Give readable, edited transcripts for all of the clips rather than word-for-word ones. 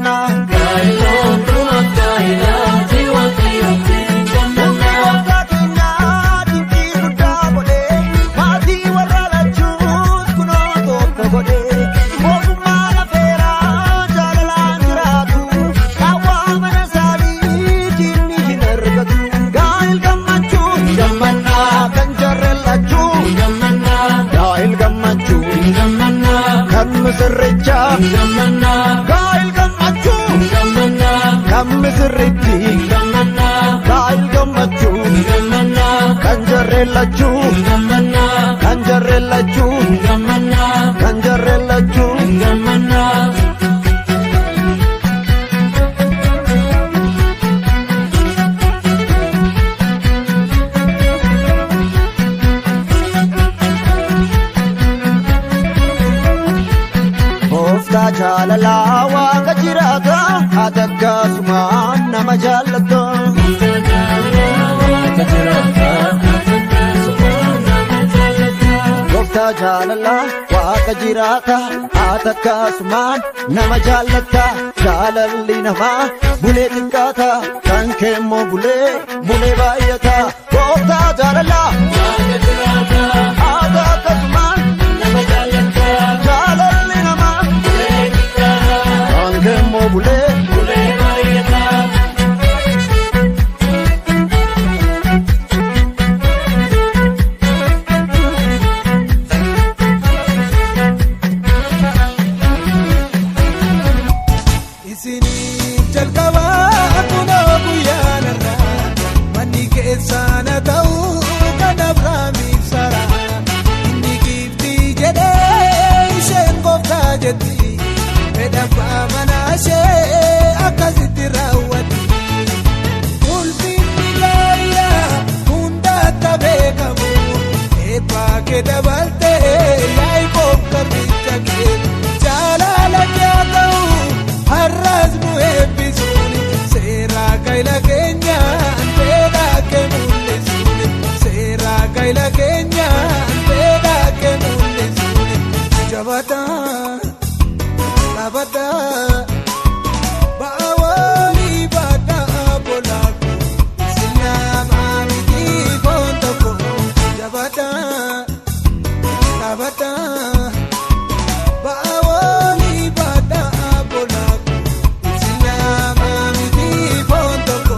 gammanna Sirricha gammanna gail gammachu gammanna kam sirrichi gammanna gail gammachu gammanna kanjarelachu gammanna kanjarelachu gammanna kanjarelachu gammanna Jalala waaqa jiraata adakka sumaan nama jaallata Gofta jalala waaqa jiraata adakka sumaan nama jaallata Jaalalli namaa bulee xiqqaata kan keemmoo bulee baay'ata Gofta jalala waaqa jiraata adakka sumaan nama jaallata Jaalalli namaa Kemo bule bayeta Isini jalqaba kuno guyyaanarra manni keessana ta'u kan Abrahaamiif Sara inni gifti jedhee isheen gooftaa jetti Medaba manashe akasitti raawwati ulfinni gaaya hunda tabeekamu eebbaa kee dabalte Yaaqoob garbicha kee jaalala kee ta'u har'as nu eebbisuun seeraa gaa'ila keenyaan fedhaa kee mul'isuun seeraa gaa'ila keenyaan fedhaa kee mul'isuun jabataa. Bada baawoli bada bolaku sinama miti kontoko jabada baawoli bada bolaku sinama miti kontoko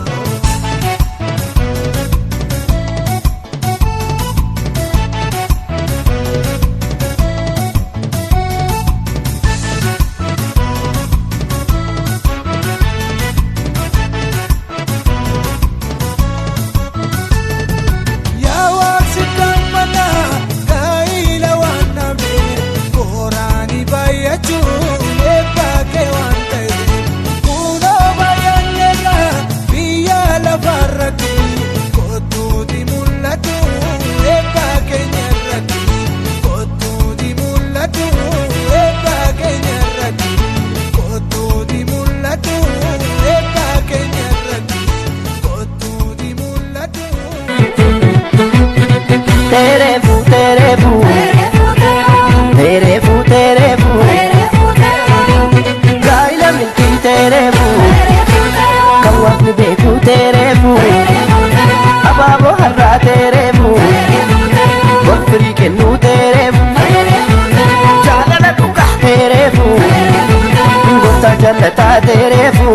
Jannata tere fu,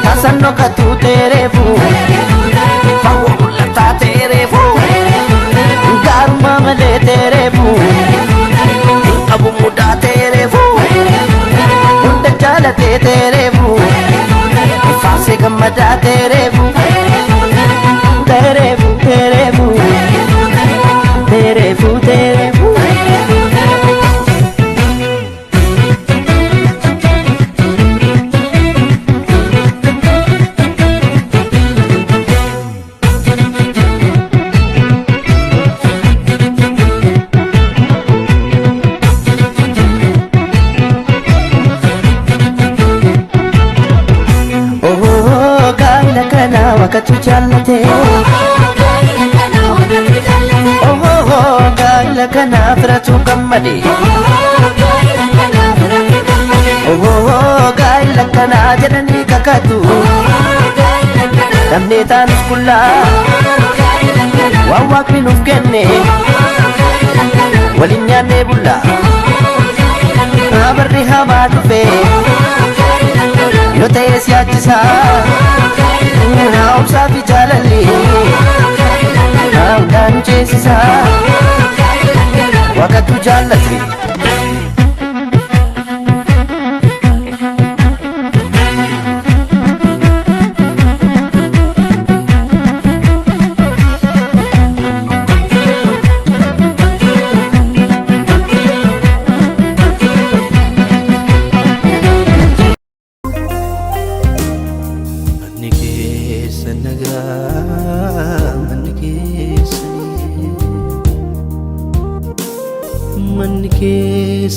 tasanno katu tere fu, fawullata tere fu, garma male tere fu, abu muda tere fu, unda jalate tere fu, fase gamada tere fu, tere fu tere fu, tere fu tere fu. Wakatu jallate gaa'ila kana firatu gammade gaa'ila jedhani kakatu damne taanus kulla waan waaqni nuuf kenne walin nyaanne bulla abarri hamaa dhufe yoo ta'e siyaachisa naa'umsaa fi jaalalli naa'udhaan ceesisa waaqatu jaallate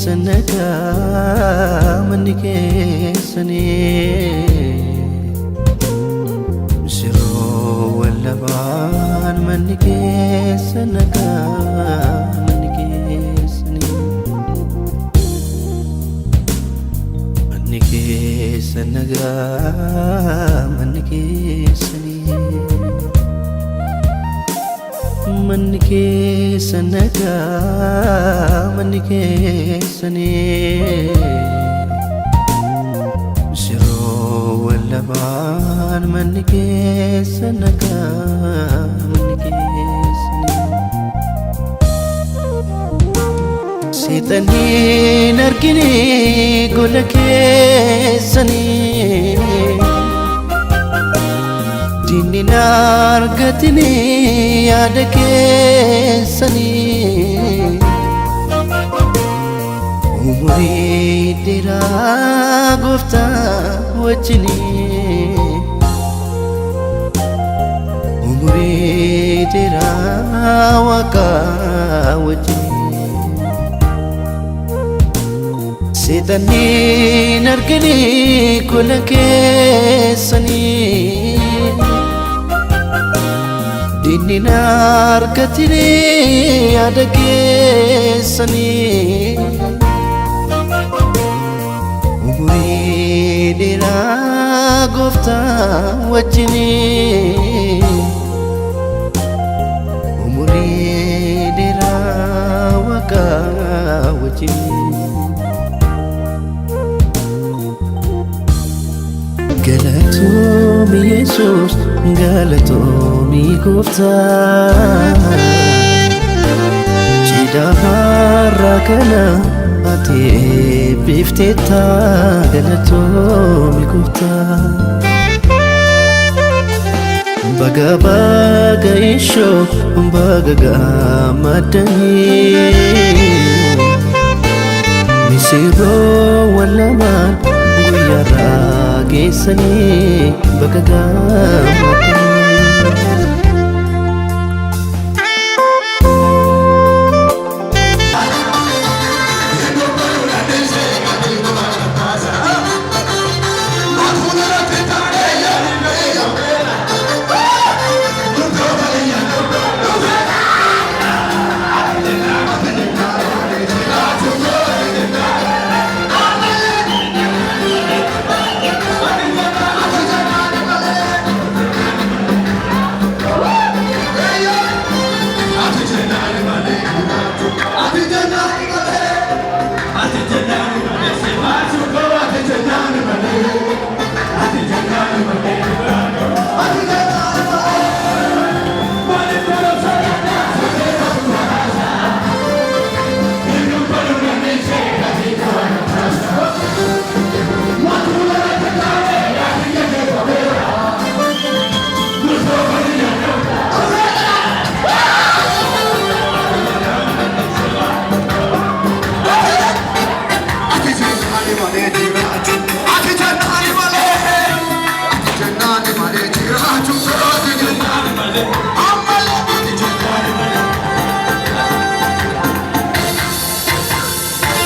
Sanaka manike sane Siro walaban manike sanaka manike sane Manike sanaga manike sane Manike sanaga manike sane Siro walaban manike sanaga manike sane Sitani nargini golake sane Dini nargatini adake sani Umuri dira gofta wachini Umuri dira waka wachini Sitani nargini kulake sani Dini nargatini adake sani Umuri dira gofta wajini Umuri dira waka wajini Galatomi Jesus Galatomi Gofta Jida harrakana ati bifteta Galatomi Gofta Baga baga isho baga gamadani Misiro walaman guyara gesani baga gamadani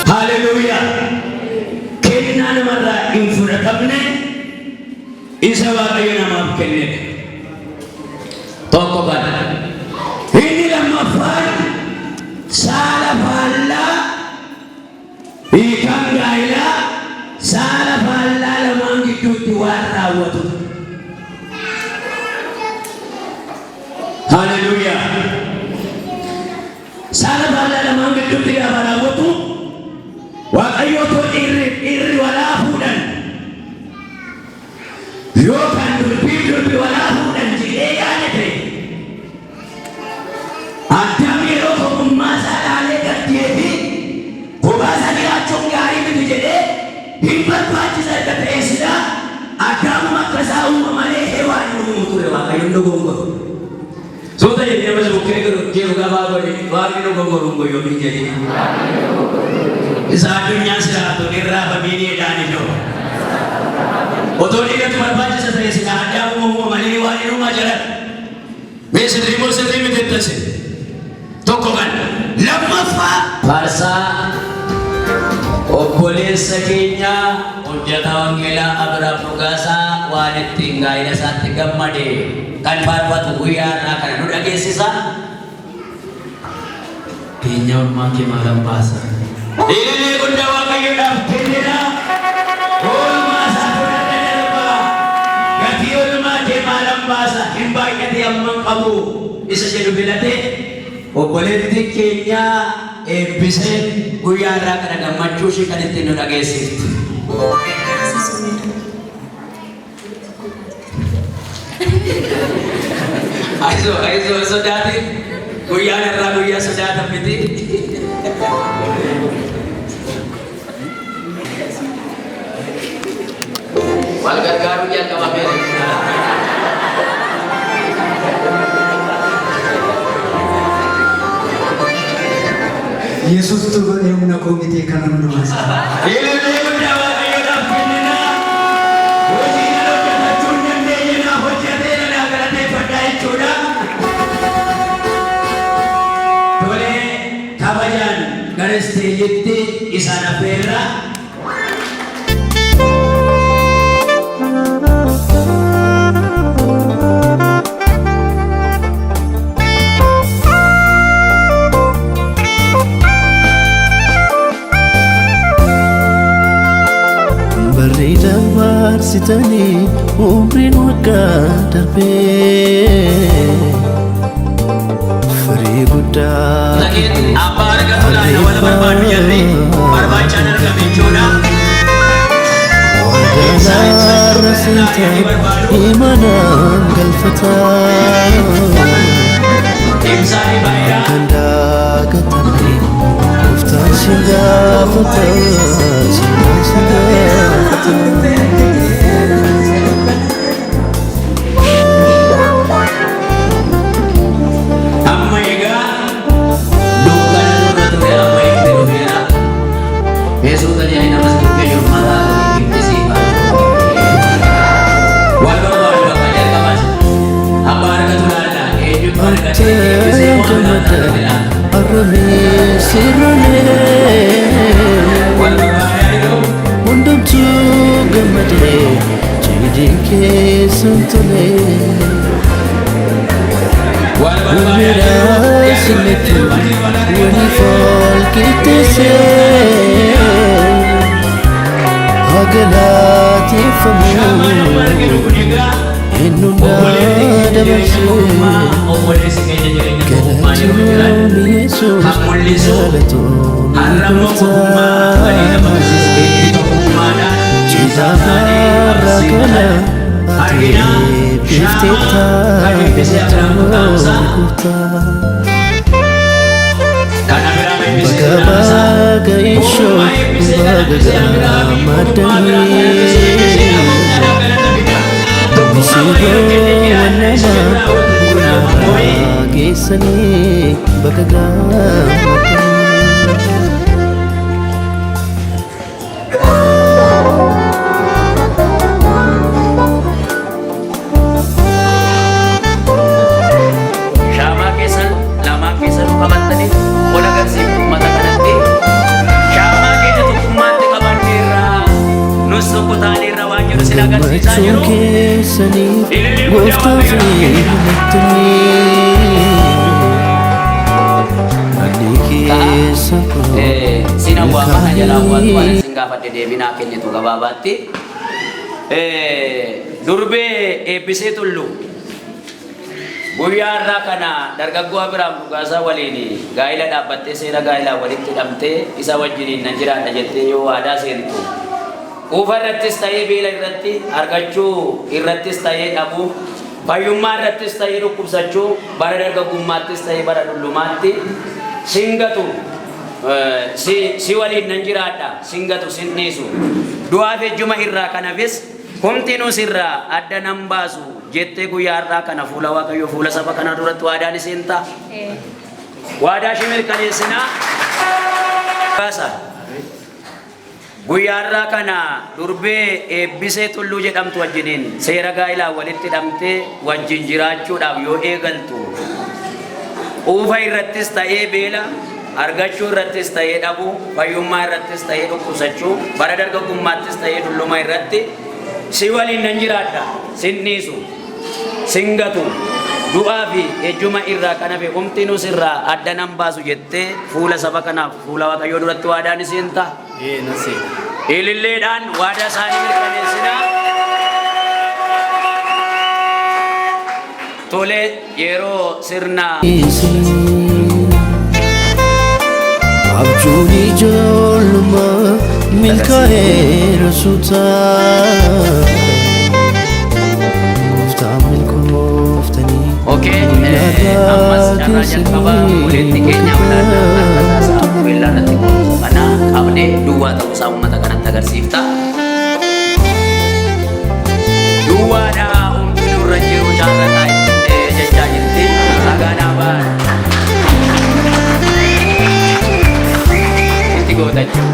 Hallelujah. Kenna namarra infuratamne isa waaqayyo namaaf kenne tokko kana inni lammaffaan saala faallaa hiikaan gaa'ilaa saala faallaa lamaan gidduutti raawwatu. Haleluuyaa. Saala baallaa lamaan gidduutti gaafa raawwatu Waaqayyoo dhiirri walaa fuudhan yookaan durbi walaa fuudhan jedhee yaadate Addaam yeroo tokkummaa isaa dhaalee gaddee fi kophaa isaa jiraachuun gaarii miti jedhee hin barbaachisa erga ta'ee sila Addaamuma akka isaa uumamalee Hewaan uumu ture Waaqayyoon dogongoru. Soota jedhee nama bukkee jiru gabaa godhe Waaqni dogongoruun goyyoo hin jedhini. Isa addunyaa siraatuun irraa famiiliidhaan iddoo. Otoo dhiiratu barbaachisa ta'e sila Addaamuma uumamalee waan inumaa jedhan. Mee sirrii moo sirrii miti ittase? Tokko kan lammaffaa faarsaa obboleessa keenya hojjetaa wangeelaa Abiraam Dhugaasaa waan ittiin gaa'ela isaatti gammade kan faarfatu guyyaa irraa kana nu dhageessisa. Keenya ormaa kee maalan baasa. Ilillee guddaa Waaqayyoodhaaf kennina. Oolmaa isaa fudhadha darbaa. Gatii oolmaa kee maalan baasa. Hin baay'ate amma qabu isa jedhu filatee obboleetti keenya eebbisee guyyaa irraa kana gammachuu ishee kan ittiin nu dhageessifti. Aizoo sodaatiin guyyaan irraa guyyaa sodaatan miti. Wal gargaaruu jalqabamee Yesus tu humna komite kanan numas. Ilillee guddaa Waaqayyoodhaaf kennina. Hojii kana hojjetachuun dandeenyina hojjetee na galateeffadhaa jechuudha. Tolee kabajaan gara isteejitti isaan affeerra. Sitani umrin waggaa darbee firii guddaa Lakin abbaa argatu laata wal barbaadu jarri barbaachaan argame jechuudha. Waggaarra seetaa imanaan galfataa Ibsaanii baay'aa kan daagatame gooftaan si gaafata si gaafata. durbe eebbisee tullu guyyaa irraa kana dargaggoo Abiraam Dhugaasaa waliin gaa'ila dhaabbattee seera gaa'ilaa walitti hidhamtee isa wajjiniin nan jiraadha jettee yoo waadaa seentu quufa irrattis ta'ee beela irratti argachuu irrattis ta'ee dhabuu fayyummaa irrattis ta'ee dhukkubsachuu bara dargaggummaattis ta'ee bara dhullumaatti singatu si waliin nan jiraadha singatu sinniisu du'aa fi ejjuma irraa kanafis humtinuu sirraa adda nan baasu jettee guyyaa irraa kana fuula Waaqayyoo fuula saba kana duratti waadaan isiin ta'a. Waadaa ishee mirkaneessinaa. Guyyaa irraa kana durbee eebbisee tulluu jedhamtu wajjiniin seera gaa'ilaa walitti hidhamtee wajjin jiraachuudhaaf yoo eegaltu quufa irrattis ta'ee beela argachuu irrattis ta'ee dhabuu fayyummaa irrattis ta'ee dhukkubsachuu bara dargaggummaattis ta'ee dulluma irratti si waliin nan jiraadha sinniisu singatu du'aa fi ejjuma irraa kana fi humtinuu sirraa adda nan baasu jettee fuula saba kanaaf fuula Waaqayyoo duratti waadaan isiin ta'a. Ililleedhaan waadaa isaanii mirkaneessinaa. Tole yeroo sirna abjuun ijoollummaa milkaa'eera suutaa gooftaan milkooftanii ammas carraa jalqabaa walitti keenya bilaadhaa harka isaa qubeellaa irratti kana qabnee duwwaa ta'uusaa uummata kanatti agarsiifta. Duwwaadhaa humni nurra jiru jaarrataa jechaa jirti sagaanaa ba'an itti gootachuu.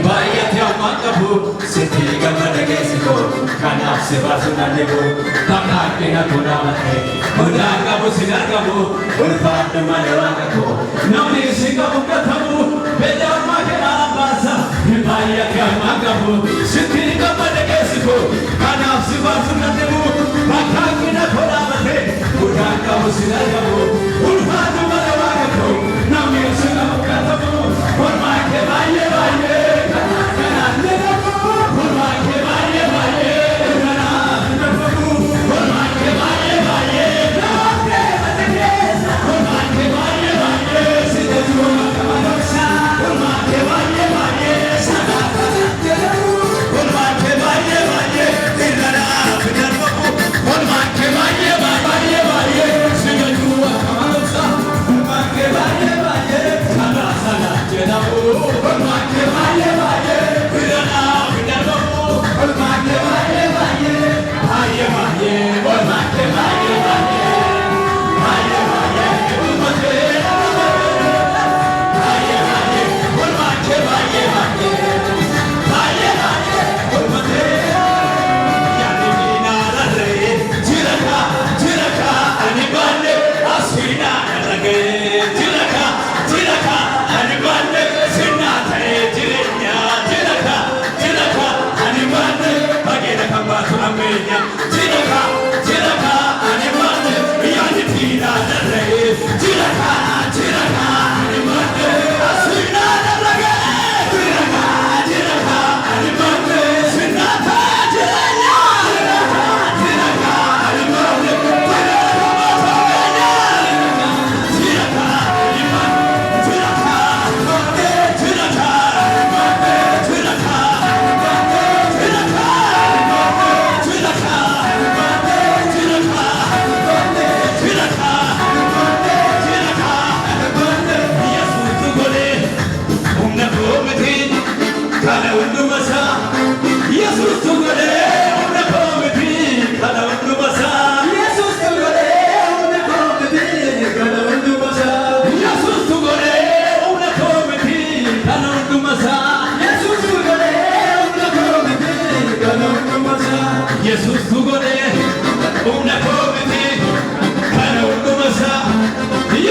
Bye.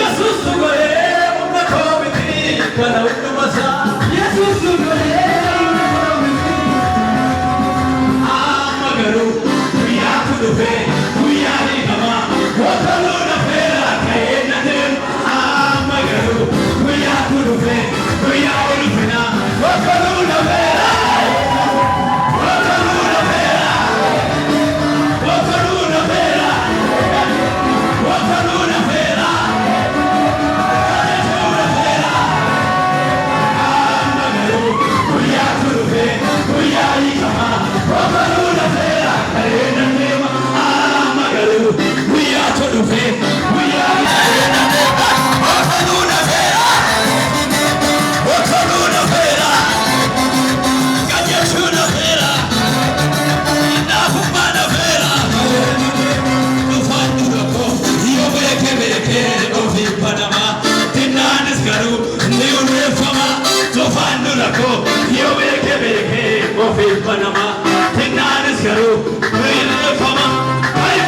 Yesus gore umna komiti kana undu masa Yesus gore amagaru ya kudufe ya ni kama wakalu na fera kayena dem amagaru ya kudufe ya ulfina wakalu na fera wakalu na fera wakalu na fera wakalu na fera Panama, Tinanis Garu, Pama,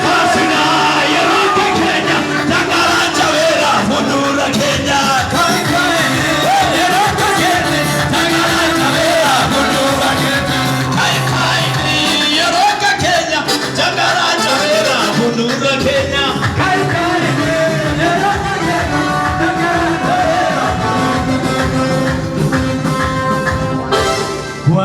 Pasina, Yaroka Kenya, Takara Chavera, Fundura Kenya, Yaroka Kenya, Takara Chavera, Fundura Kenya, Yaroka Kenya, Takara Chavera, Fundura Kenya.